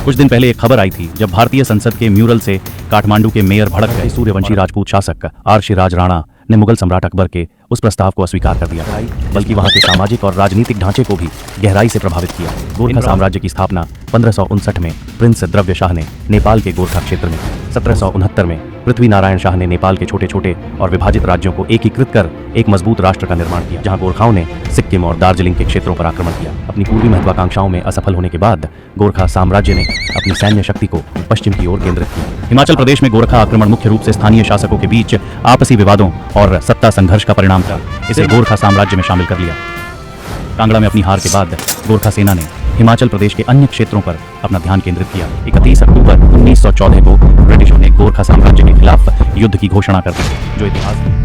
कुछ दिन पहले एक खबर आई थी जब भारतीय संसद के म्यूरल से काठमांडू के मेयर भड़क गए। सूर्यवंशी राजपूत शासक आर्शिराज राणा ने मुगल सम्राट अकबर के उस प्रस्ताव को अस्वीकार कर दिया, बल्कि वहां के सामाजिक और राजनीतिक ढांचे को भी गहराई से प्रभावित किया। गोरखा साम्राज्य की स्थापना 1559 में प्रिंस द्रव्य शाह ने नेपाल के गोरखा क्षेत्र में, 1769 में पृथ्वी नारायण शाह ने नेपाल के छोटे छोटे और विभाजित राज्यों को एकीकृत कर एक मजबूत राष्ट्र का निर्माण किया, जहां गोरखाओं ने सिक्किम और दार्जिलिंग के क्षेत्रों पर आक्रमण किया। अपनी पूर्वी महत्वाकांक्षाओं में असफल होने के बाद गोरखा साम्राज्य ने अपनी सैन्य शक्ति को पश्चिम की ओर केंद्रित किया। हिमाचल प्रदेश में गोरखा आक्रमण मुख्य रूप से स्थानीय शासकों के बीच आपसी विवादों और सत्ता संघर्ष का परिणाम था। इसे गोरखा साम्राज्य में शामिल कर लिया। कांगड़ा में अपनी हार के बाद गोरखा सेना ने हिमाचल प्रदेश के अन्य क्षेत्रों पर अपना ध्यान केंद्रित किया। 31 अक्टूबर 1914 को ब्रिटिशों ने गोरखा साम्राज्य के खिलाफ युद्ध की घोषणा कर दी, जो इतिहास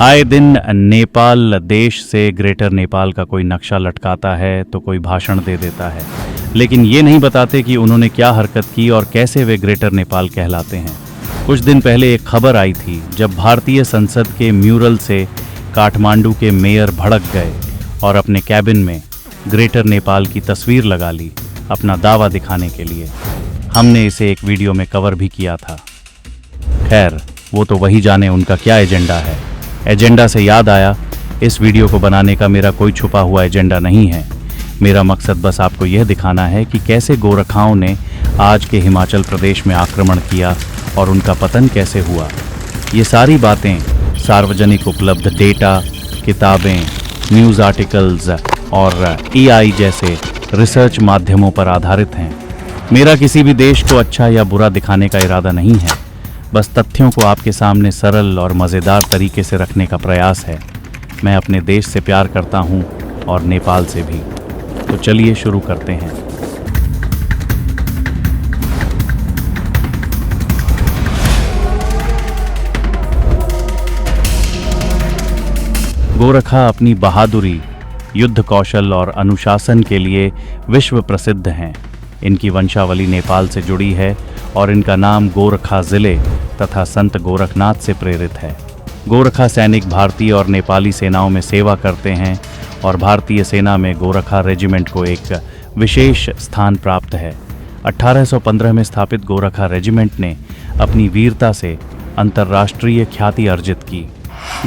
आए दिन नेपाल देश से ग्रेटर नेपाल का कोई नक्शा लटकाता है तो कोई भाषण दे देता है, लेकिन ये नहीं बताते कि उन्होंने क्या हरकत की और कैसे वे ग्रेटर नेपाल कहलाते हैं। कुछ दिन पहले एक खबर आई थी जब भारतीय संसद के म्यूरल से काठमांडू के मेयर भड़क गए और अपने कैबिन में ग्रेटर नेपाल की तस्वीर लगा ली अपना दावा दिखाने के लिए। हमने इसे एक वीडियो में कवर भी किया था। खैर, वो तो वही जाने उनका क्या एजेंडा है। एजेंडा से याद आया, इस वीडियो को बनाने का मेरा कोई छुपा हुआ एजेंडा नहीं है। मेरा मकसद बस आपको यह दिखाना है कि कैसे गोरखाओं ने आज के हिमाचल प्रदेश में आक्रमण किया और उनका पतन कैसे हुआ। ये सारी बातें सार्वजनिक उपलब्ध डेटा, किताबें, न्यूज़ आर्टिकल्स और AI जैसे रिसर्च माध्यमों पर आधारित हैं। मेरा किसी भी देश को अच्छा या बुरा दिखाने का इरादा नहीं है, बस तथ्यों को आपके सामने सरल और मज़ेदार तरीके से रखने का प्रयास है। मैं अपने देश से प्यार करता हूं और नेपाल से भी। तो चलिए शुरू करते हैं। गोरखा अपनी बहादुरी, युद्ध कौशल और अनुशासन के लिए विश्व प्रसिद्ध हैं। इनकी वंशावली नेपाल से जुड़ी है और इनका नाम गोरखा जिले तथा संत गोरखनाथ से प्रेरित है। गोरखा सैनिक भारतीय और नेपाली सेनाओं में सेवा करते हैं और भारतीय सेना में गोरखा रेजिमेंट को एक विशेष स्थान प्राप्त है। 1815 में स्थापित गोरखा रेजिमेंट ने अपनी वीरता से अंतर्राष्ट्रीय ख्याति अर्जित की।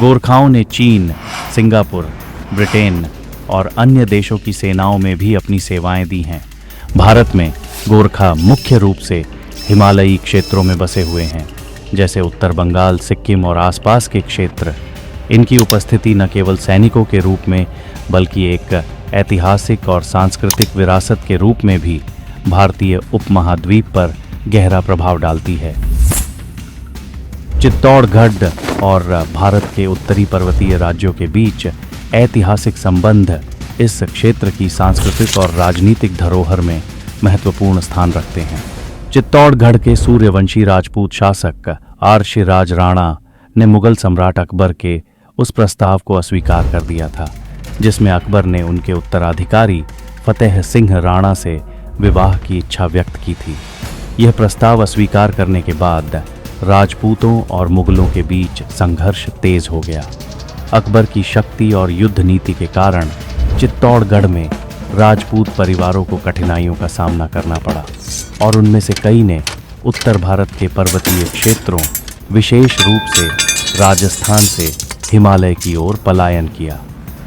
गोरखाओं ने चीन, सिंगापुर, ब्रिटेन और अन्य देशों की सेनाओं में भी अपनी सेवाएं दी हैं। भारत में गोरखा मुख्य रूप से हिमालयी क्षेत्रों में बसे हुए हैं, जैसे उत्तर बंगाल, सिक्किम और आसपास के क्षेत्र। इनकी उपस्थिति न केवल सैनिकों के रूप में बल्कि एक ऐतिहासिक और सांस्कृतिक विरासत के रूप में भी भारतीय उपमहाद्वीप पर गहरा प्रभाव डालती है। चित्तौड़गढ़ और भारत के उत्तरी पर्वतीय राज्यों के बीच ऐतिहासिक संबंध इस क्षेत्र की सांस्कृतिक और राजनीतिक धरोहर में महत्वपूर्ण स्थान रखते हैं। चित्तौड़गढ़ के सूर्यवंशी राजपूत शासक आर्शिराज राणा ने मुगल सम्राट अकबर के उस प्रस्ताव को अस्वीकार कर दिया था, जिसमें अकबर ने उनके उत्तराधिकारी फतेह सिंह राणा से विवाह की इच्छा व्यक्त की थी। यह प्रस्ताव अस्वीकार करने के बाद राजपूतों और मुगलों के बीच संघर्ष तेज हो गया। अकबर की शक्ति और युद्ध नीति के कारण चित्तौड़गढ़ में राजपूत परिवारों को कठिनाइयों का सामना करना पड़ा और उनमें से कई ने उत्तर भारत के पर्वतीय क्षेत्रों, विशेष रूप से राजस्थान से हिमालय की ओर पलायन किया।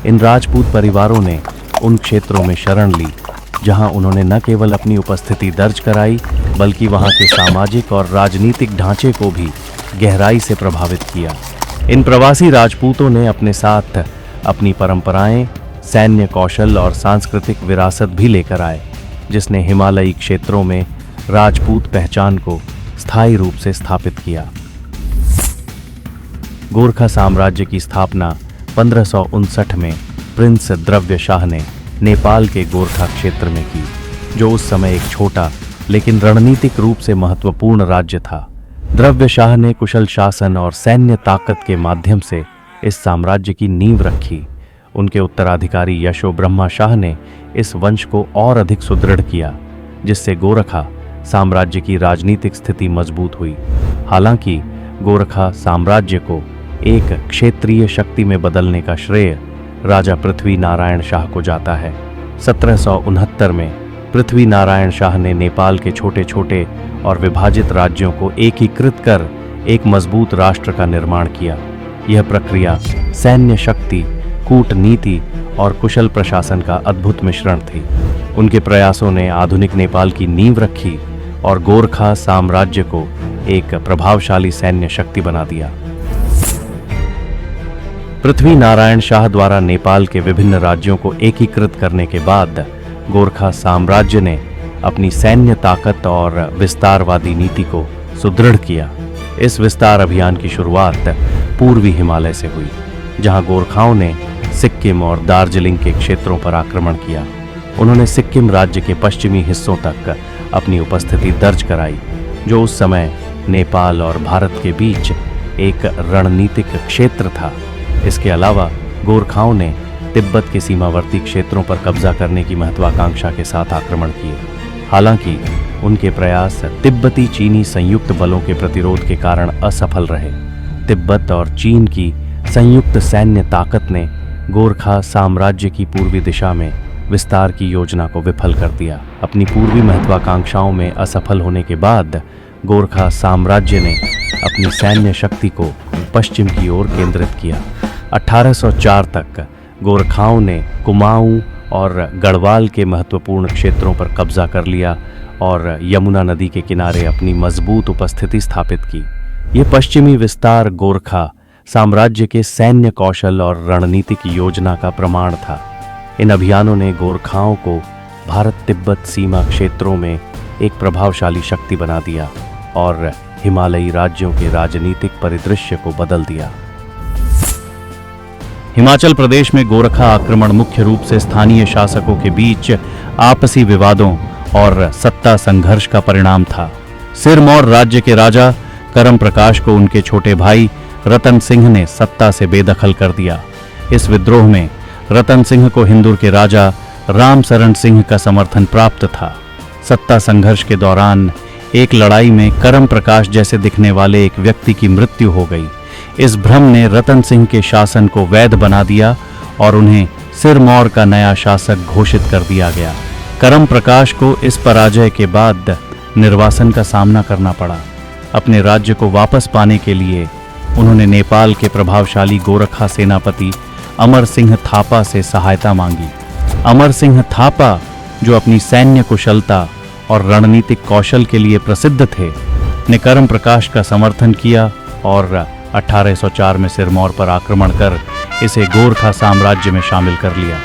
इन राजपूत परिवारों ने उन क्षेत्रों में शरण ली जहां उन्होंने न केवल अपनी उपस्थिति दर्ज कराई बल्कि वहां के सामाजिक और राजनीतिक ढांचे को भी गहराई से प्रभावित किया। इन प्रवासी राजपूतों ने अपने साथ अपनी परंपराएं, सैन्य कौशल और सांस्कृतिक विरासत भी लेकर आए, जिसने हिमालयी क्षेत्रों में राजपूत पहचान को स्थायी रूप से स्थापित किया। गोरखा साम्राज्य की स्थापना 1559 में प्रिंस द्रव्य शाह ने नेपाल के गोरखा क्षेत्र में की, जो उस समय एक छोटा लेकिन रणनीतिक रूप से महत्वपूर्ण राज्य था। द्रव्य शाह ने कुशल शासन और सैन्य ताकत के माध्यम से इस साम्राज्य की नींव रखी। उनके उत्तराधिकारी यशो ब्रह्मा शाह ने इस वंश को और अधिक सुदृढ़ किया, जिससे गोरखा साम्राज्य की राजनीतिक स्थिति मजबूत हुई। हालांकि गोरखा साम्राज्य को एक क्षेत्रीय शक्ति में बदलने का श्रेय राजा पृथ्वी नारायण शाह को जाता है। 1769 में पृथ्वी नारायण शाह ने नेपाल के छोटे छोटे और विभाजित राज्यों को एकीकृत कर एक मजबूत राष्ट्र का निर्माण किया। यह प्रक्रिया सैन्य शक्ति, कूटनीति और कुशल प्रशासन का अद्भुत मिश्रण थी। उनके प्रयासों ने आधुनिक नेपाल की नींव रखी और गोरखा साम्राज्य को एक प्रभावशाली सैन्य शक्ति बना दिया। पृथ्वी नारायण शाह द्वारा नेपाल के विभिन्न राज्यों को एकीकृत करने के बाद गोरखा साम्राज्य ने अपनी सैन्य ताकत और विस्तारवादी नीति को सुदृढ़ किया। इस विस्तार अभियान की शुरुआत पूर्वी हिमालय से हुई, जहां गोरखाओं ने सिक्किम और दार्जिलिंग के क्षेत्रों पर आक्रमण किया। उन्होंने सिक्किम राज्य के पश्चिमी हिस्सों तक अपनी उपस्थिति दर्ज कराई, जो उस समय नेपाल और भारत के बीच एक रणनीतिक क्षेत्र था। इसके अलावा गोरखाओं ने तिब्बत के सीमावर्ती क्षेत्रों पर कब्जा करने की महत्वाकांक्षा के साथ आक्रमण किए। हालांकि उनके प्रयास तिब्बती चीनी संयुक्त बलों के प्रतिरोध के कारण असफल रहे। तिब्बत और चीन की संयुक्त सैन्य ताकत ने गोरखा साम्राज्य की पूर्वी दिशा में विस्तार की योजना को विफल कर दिया। अपनी पूर्वी महत्वाकांक्षाओं में असफल होने के बाद गोरखा साम्राज्य ने अपनी सैन्य शक्ति को पश्चिम की ओर केंद्रित किया। 1804 तक गोरखाओं ने कुमाऊं और गढ़वाल के महत्वपूर्ण क्षेत्रों पर कब्जा कर लिया और यमुना नदी के किनारे अपनी मजबूत उपस्थिति स्थापित की। ये पश्चिमी विस्तार गोरखा साम्राज्य के सैन्य कौशल और रणनीतिक योजना का प्रमाण था। इन अभियानों ने गोरखाओं को भारत तिब्बत सीमा क्षेत्रों में एक प्रभावशाली शक्ति बना दिया और हिमालयी राज्यों के राजनीतिक परिदृश्य को बदल दिया। हिमाचल प्रदेश में गोरखा आक्रमण मुख्य रूप से स्थानीय शासकों के बीच आपसी विवादों और सत्ता संघर्ष का परिणाम था। सिरमौर राज्य के राजा करम प्रकाश को उनके छोटे भाई रतन सिंह ने सत्ता से बेदखल कर दिया। इस विद्रोह में रतन सिंह को हिंदुर के राजा राम शरण सिंह का समर्थन प्राप्त था। सत्ता संघर्ष के दौरान एक लड़ाई में करम प्रकाश जैसे दिखने वाले एक व्यक्ति की मृत्यु हो गई। इस भ्रम ने रतन सिंह के शासन को वैध बना दिया और उन्हें सिरमौर का नया शासक घोषित कर दिया गया। करम प्रकाश को इस पराजय के बाद निर्वासन का सामना करना पड़ा। अपने राज्य को वापस पाने के लिए उन्होंने नेपाल के प्रभावशाली गोरखा सेनापति अमर सिंह थापा से सहायता मांगी। अमर सिंह थापा, जो अपनी सैन्य कुशलता और रणनीतिक कौशल के लिए प्रसिद्ध थे, ने करम प्रकाश का समर्थन किया और 1804 में सिरमौर पर आक्रमण कर इसे गोरखा साम्राज्य में शामिल कर लिया।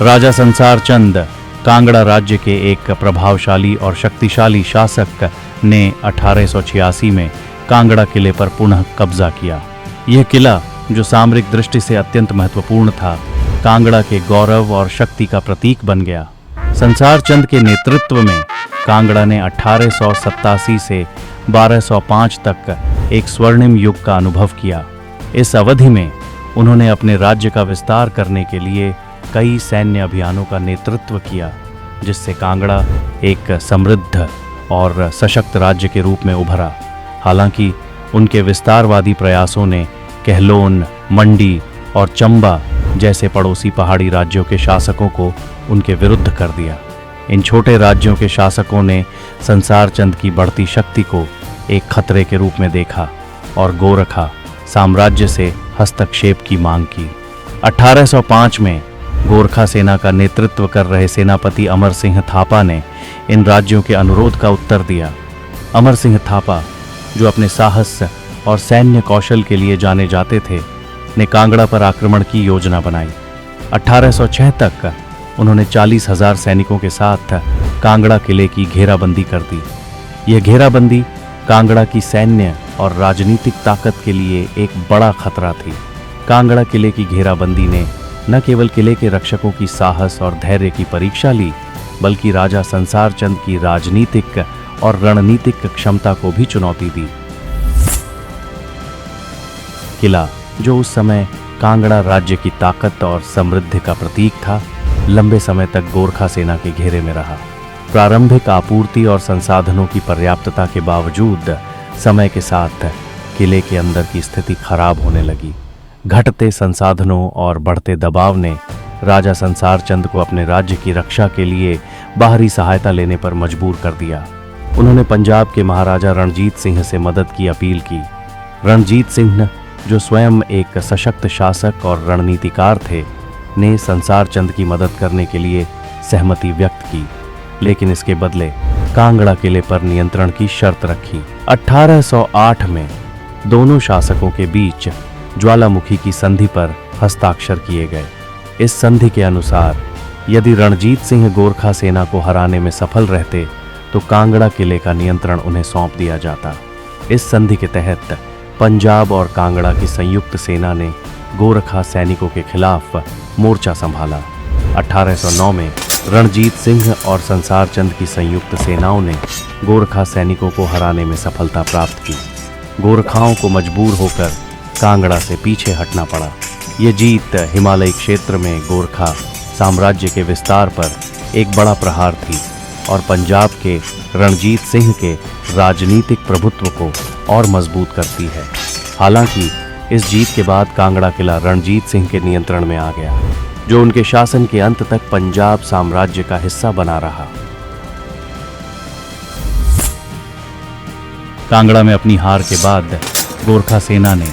राजा संसार चंद, कांगड़ा राज्य के एक प्रभावशाली और शक्तिशाली शासक, ने 1886 में कांगड़ा किले पर पुनः कब्जा किया। यह किला, जो सामरिक दृष्टि से अत्यंत महत्वपूर्ण था, कांगड़ा के गौरव और शक्ति का प्रतीक बन गया। संसार चंद के नेतृत्व में कांगड़ा ने 1887 से 1205 तक एक स्वर्णिम युग का अनुभव किया। इस अवधि में उन्होंने अपने राज्य का विस्तार करने के लिए कई सैन्य अभियानों का नेतृत्व किया, जिससे कांगड़ा एक समृद्ध और सशक्त राज्य के रूप में उभरा। हालांकि उनके विस्तारवादी प्रयासों ने कहलोन, मंडी और चंबा जैसे पड़ोसी पहाड़ी राज्यों के शासकों को उनके विरुद्ध कर दिया। इन छोटे राज्यों के शासकों ने संसार चंद की बढ़ती शक्ति को एक खतरे के रूप में देखा और गोरखा साम्राज्य से हस्तक्षेप की मांग की। 1805 में गोरखा सेना का नेतृत्व कर रहे सेनापति अमर सिंह थापा ने इन राज्यों के अनुरोध का उत्तर दिया। अमर सिंह थापा, जो अपने साहस और सैन्य कौशल के लिए जाने जाते थे, ने कांगड़ा पर आक्रमण की योजना बनाई। 1806 तक उन्होंने 40,000 सैनिकों के साथ कांगड़ा किले की घेराबंदी कर दी। यह घेराबंदी कांगड़ा की सैन्य और राजनीतिक ताकत के लिए एक बड़ा खतरा थी। कांगड़ा किले की घेराबंदी ने न केवल किले के रक्षकों की साहस और धैर्य की परीक्षा ली, बल्कि राजा संसार चंद की राजनीतिक और रणनीतिक क्षमता को भी चुनौती दी। किला, जो उस समय कांगड़ा राज्य की ताकत और समृद्धि का प्रतीक था, लंबे समय तक गोरखा सेना के घेरे में रहा। प्रारंभिक आपूर्ति और संसाधनों की पर्याप्तता के बावजूद समय के साथ किले के अंदर की स्थिति खराब होने लगी। घटते संसाधनों और बढ़ते दबाव ने राजा संसार चंद को अपने राज्य की रक्षा के लिए बाहरी सहायता लेने पर मजबूर कर दिया। उन्होंने पंजाब के महाराजा रणजीत सिंह से मदद की अपील की। रणजीत सिंह, जो स्वयं एक सशक्त शासक और रणनीतिकार थे, ने संसार चंद की मदद करने के लिए सहमति व्यक्त की, लेकिन इसके बदले कांगड़ा किले पर नियंत्रण की शर्त रखी। 1808 में दोनों शासकों के बीच ज्वालामुखी की संधि पर हस्ताक्षर किए गए। इस संधि के अनुसार यदि रणजीत सिंह गोरखा सेना को हराने में सफल रहते तो कांगड़ा किले का नियंत्रण उन्हें सौंप दिया जाता। इस संधि के तहत पंजाब और कांगड़ा की संयुक्त सेना ने गोरखा सैनिकों के खिलाफ मोर्चा संभाला। 1809 में रणजीत सिंह और संसार चंद की संयुक्त सेनाओं ने गोरखा सैनिकों को हराने में सफलता प्राप्त की। गोरखाओं को मजबूर होकर कांगड़ा से पीछे हटना पड़ा। ये जीत हिमालयी क्षेत्र में गोरखा साम्राज्य के विस्तार पर एक बड़ा प्रहार थी और पंजाब के रणजीत सिंह के राजनीतिक प्रभुत्व को और मजबूत करती है। हालांकि इस जीत के बाद कांगड़ा किला रणजीत सिंह के नियंत्रण में आ गया, जो उनके शासन के अंत तक पंजाब साम्राज्य का हिस्सा बना रहा। कांगड़ा में अपनी हार के बाद गोरखा सेना ने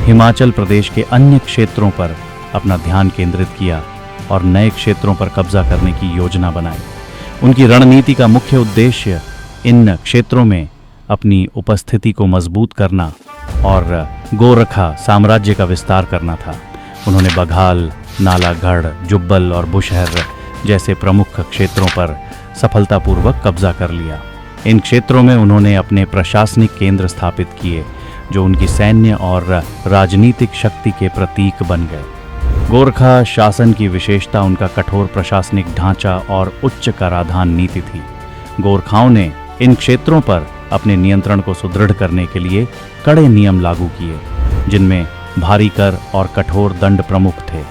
हिमाचल प्रदेश के अन्य क्षेत्रों पर अपना ध्यान केंद्रित किया और नए क्षेत्रों पर कब्जा करने की योजना बनाई। उनकी रणनीति का मुख्य उद्देश्य इन क्षेत्रों में अपनी उपस्थिति को मजबूत करना और गोरखा साम्राज्य का विस्तार करना था। उन्होंने बघाल, नालागढ़, जुब्बल और बुशहर जैसे प्रमुख क्षेत्रों पर सफलतापूर्वक कब्जा कर लिया। इन क्षेत्रों में उन्होंने अपने प्रशासनिक केंद्र स्थापित किए, जो उनकी सैन्य और राजनीतिक शक्ति के प्रतीक बन गए। गोरखा शासन की विशेषता उनका कठोर प्रशासनिक ढांचा और उच्च कराधान नीति थी। गोरखाओं ने इन क्षेत्रों पर अपने नियंत्रण को सुदृढ़ करने के लिए कड़े नियम लागू किए, जिनमें भारी कर और कठोर दंड प्रमुख थे।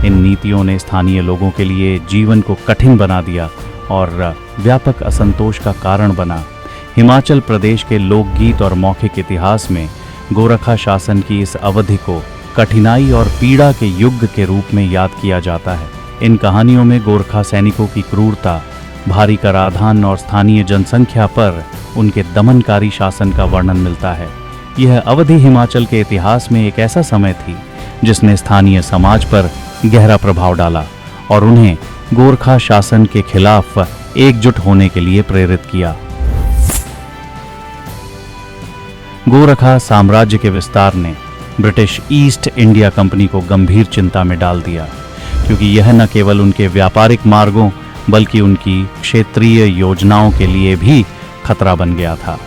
इन नीतियों ने स्थानीय लोगों के लिए जीवन को कठिन बना दिया और व्यापक असंतोष का कारण बना। हिमाचल प्रदेश के लोकगीत और मौखिक इतिहास में गोरखा शासन की इस अवधि को कठिनाई और पीड़ा के युग के रूप में याद किया जाता है। इन कहानियों में गोरखा सैनिकों की क्रूरता, भारी कराधान और स्थानीय जनसंख्या पर उनके दमनकारी शासन का वर्णन मिलता है। यह अवधि हिमाचल के इतिहास में एक ऐसा समय थी जिसने स्थानीय समाज पर गहरा प्रभाव डाला और उन्हें गोरखा शासन के खिलाफ एकजुट होने के लिए प्रेरित किया। गोरखा साम्राज्य के विस्तार ने ब्रिटिश ईस्ट इंडिया कंपनी को गंभीर चिंता में डाल दिया, क्योंकि यह न केवल उनके व्यापारिक मार्गों बल्कि उनकी क्षेत्रीय योजनाओं के लिए भी खतरा बन गया था।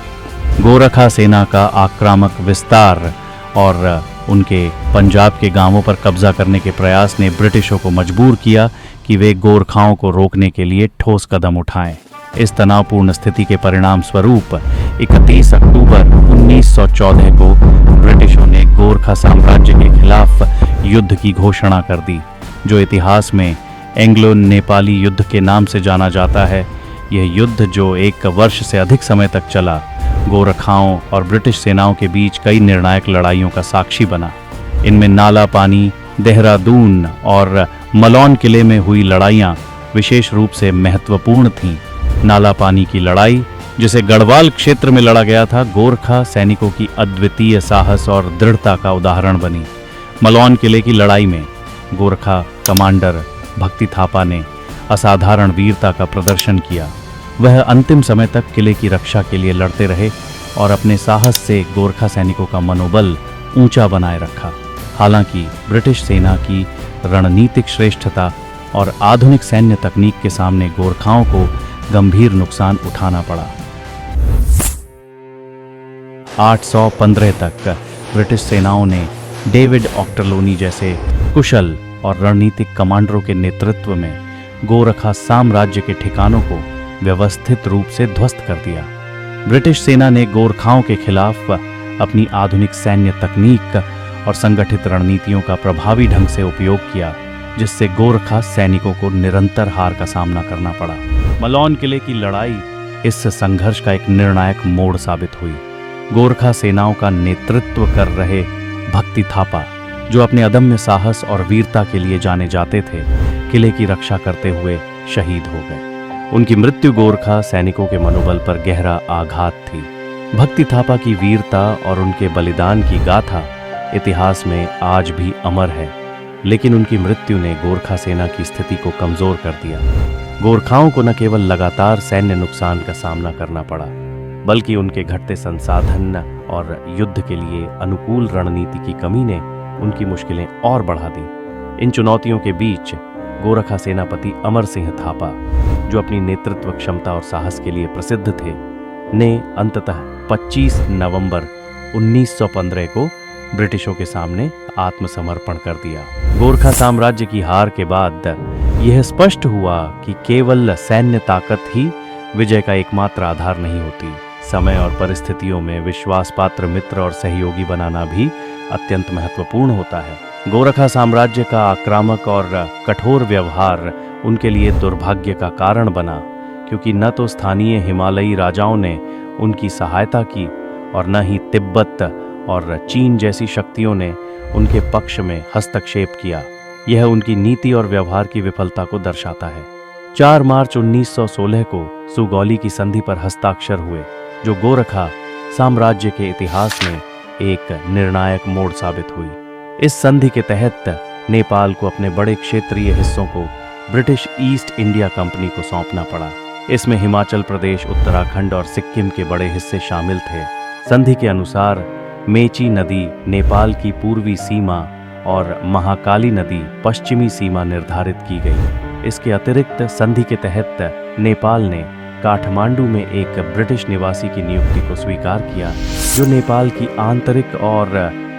गोरखा सेना का आक्रामक विस्तार और उनके पंजाब के गांवों पर कब्जा करने के प्रयास ने ब्रिटिशों को मजबूर किया कि वे गोरखाओं को रोकने के लिए ठोस कदम उठाएं। इस तनावपूर्ण स्थिति के परिणाम स्वरूप 31 अक्टूबर 1914 को ब्रिटिशों ने गोरखा साम्राज्य के खिलाफ युद्ध की घोषणा कर दी, जो इतिहास में एंग्लो नेपाली युद्ध के नाम से जाना जाता है। यह युद्ध, जो 1 वर्ष से अधिक समय तक चला, गोरखाओं और ब्रिटिश सेनाओं के बीच कई निर्णायक लड़ाइयों का साक्षी बना। इनमें नाला पानी, देहरादून और मलौन किले में हुई लड़ाइयां विशेष रूप से महत्वपूर्ण थीं। नाला पानी की लड़ाई, जिसे गढ़वाल क्षेत्र में लड़ा गया था, गोरखा सैनिकों की अद्वितीय साहस और दृढ़ता का उदाहरण बनी। मलौन किले की लड़ाई में गोरखा कमांडर भक्ति थापा ने असाधारण वीरता का प्रदर्शन किया। वह अंतिम समय तक किले की रक्षा के लिए लड़ते रहे और अपने साहस से गोरखा सैनिकों का मनोबल ऊंचा बनाए रखा। हालांकि ब्रिटिश सेना की रणनीतिक श्रेष्ठता और आधुनिक सैन्य तकनीक के सामने गोरखाओं को गंभीर नुकसान उठाना पड़ा। 815 तक ब्रिटिश सेनाओं ने डेविड ऑक्टरलोनी जैसे कुशल और रणनीतिक कमांडरों के नेतृत्व में गोरखा साम्राज्य के ठिकानों को व्यवस्थित रूप से ध्वस्त कर दिया। ब्रिटिश सेना ने गोरखाओं के खिलाफ अपनी आधुनिक सैन्य तकनीक और संगठित रणनीतियों का प्रभावी ढंग से उपयोग किया, जिससे गोरखा सैनिकों को निरंतर हार का सामना करना पड़ा। मलौन किले की लड़ाई इस संघर्ष का एक निर्णायक मोड़ साबित हुई। गोरखा सेनाओं का नेतृत्व कर रहे भक्ति थापा, जो अपने अदम्य साहस और वीरता के लिए जाने जाते थे, किले की रक्षा करते हुए शहीद हो गए। उनकी मृत्यु गोरखा सैनिकों के मनोबल पर गहरा आघात थी। भक्ति थापा की वीरता और उनके बलिदान की गाथा इतिहास में आज भी अमर है, लेकिन उनकी मृत्यु ने गोरखा सेना की स्थिति को कमजोर कर दिया। गोरखाओं को न केवल लगातार सैन्य नुकसान का सामना करना पड़ा, बल्कि उनके घटते संसाधन और युद्ध के लिए अनुकूल रणनीति की कमी ने उनकी मुश्किलें और बढ़ा दी। इन चुनौतियों के बीच गोरखा सेनापति अमर सिंह थापा, जो अपनी नेतृत्व क्षमता और साहस के लिए प्रसिद्ध थे, ने अंततः 25 नवंबर 1915 को ब्रिटिशों के सामने आत्मसमर्पण कर दिया। गोरखा साम्राज्य की हार के बाद यह स्पष्ट हुआ कि केवल सैन्य ताकत ही विजय का एकमात्र आधार नहीं होती। समय और परिस्थितियों में विश्वास पात्र मित्र और सहयोगी बनाना भी अत्यंत महत्वपूर्ण होता है। गोरखा साम्राज्य का आक्रामक और कठोर व्यवहार उनके लिए दुर्भाग्य का कारण बना, क्योंकि न तो स्थानीय हिमालयी राजाओं ने उनकी सहायता की और न ही तिब्बत और चीन जैसी शक्तियों ने उनके पक्ष में हस्तक्षेप किया। यह उनकी नीति और व्यवहार की विफलता को दर्शाता है। 4 मार्च 1916 को सुगौली की संधि पर हस्ताक्षर हुए, जो गोरखा साम्राज्य के इतिहास में एक निर्णायक मोड़ साबित हुई। इस संधि के तहत नेपाल को अपने बड़े क्षेत्रीय हिस्सों को ब्रिटिश ईस्ट इंडिया कंपनी को सौंपना पड़ा। इसमें हिमाचल प्रदेश, उत्तराखंड और सिक्किम के बड़े हिस्से शामिल थे। संधि के अनुसार मेची नदी नेपाल की पूर्वी सीमा और महाकाली नदी पश्चिमी सीमा निर्धारित की गई। इसके अतिरिक्त संधि के तहत नेपाल ने काठमांडू में एक ब्रिटिश निवासी की नियुक्ति को स्वीकार किया, जो नेपाल की आंतरिक और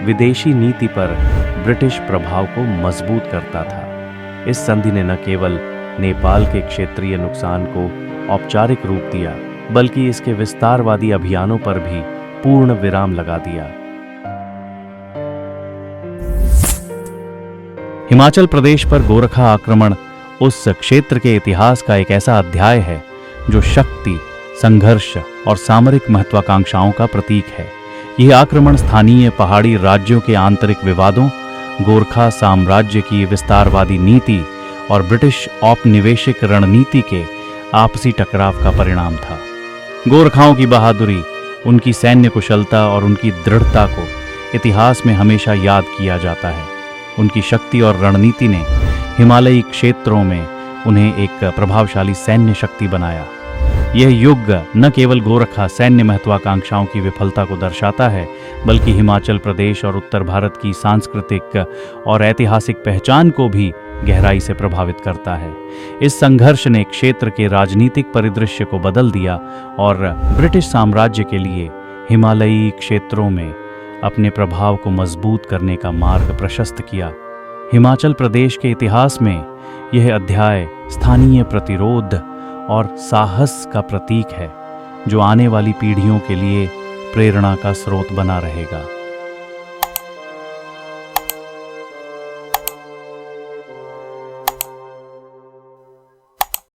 विदेशी नीति पर ब्रिटिश प्रभाव को मजबूत करता था। इस संधि ने न केवल नेपाल के क्षेत्रीय नुकसान को औपचारिक रूप दिया, बल्कि इसके विस्तारवादी अभियानों पर भी पूर्ण विराम लगा दिया। हिमाचल प्रदेश पर गोरखा आक्रमण उस क्षेत्र के इतिहास का एक ऐसा अध्याय है जो शक्ति, संघर्ष और सामरिक महत्वाकांक्षाओं का प्रतीक है। यह आक्रमण स्थानीय पहाड़ी राज्यों के आंतरिक विवादों, गोरखा साम्राज्य की विस्तारवादी नीति और ब्रिटिश औपनिवेशिक रणनीति के आपसी टकराव का परिणाम था। गोरखाओं की बहादुरी, उनकी सैन्य कुशलता और उनकी दृढ़ता को इतिहास में हमेशा याद किया जाता है। उनकी शक्ति और रणनीति ने हिमालयी क्षेत्रों में उन्हें एक प्रभावशाली सैन्य शक्ति बनाया। यह युग न केवल गोरखा सैन्य महत्वाकांक्षाओं की विफलता को दर्शाता है, बल्कि हिमाचल प्रदेश और उत्तर भारत की सांस्कृतिक और ऐतिहासिक पहचान को भी गहराई से प्रभावित करता है। इस संघर्ष ने क्षेत्र के राजनीतिक परिदृश्य को बदल दिया और ब्रिटिश साम्राज्य के लिए हिमालयी क्षेत्रों में अपने प्रभाव को मजबूत करने का मार्ग प्रशस्त किया। हिमाचल प्रदेश के इतिहास में यह अध्याय स्थानीय प्रतिरोध और साहस का प्रतीक है, जो आने वाली पीढ़ियों के लिए प्रेरणा का स्रोत बना रहेगा।